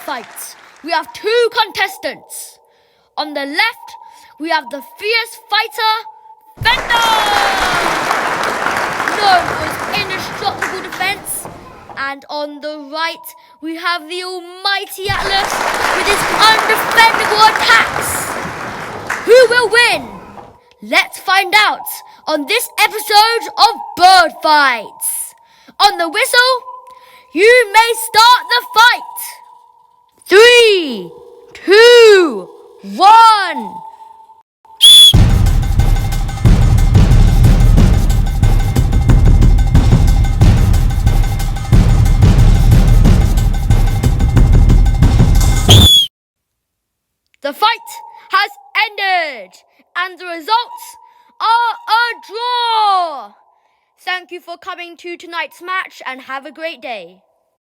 fight, we have two contestants. On the left, we have the fierce fighter, Fender, known for his indestructible defense. And on the right, we have the almighty Atlas with his undefendable attacks. Who will win? Let's find out on this episode of Bird Fights. On the whistle, you may start the fight. 3, 2, 1. The fight has ended, and the results are a draw. Thank you for coming to tonight's match, and have a great day.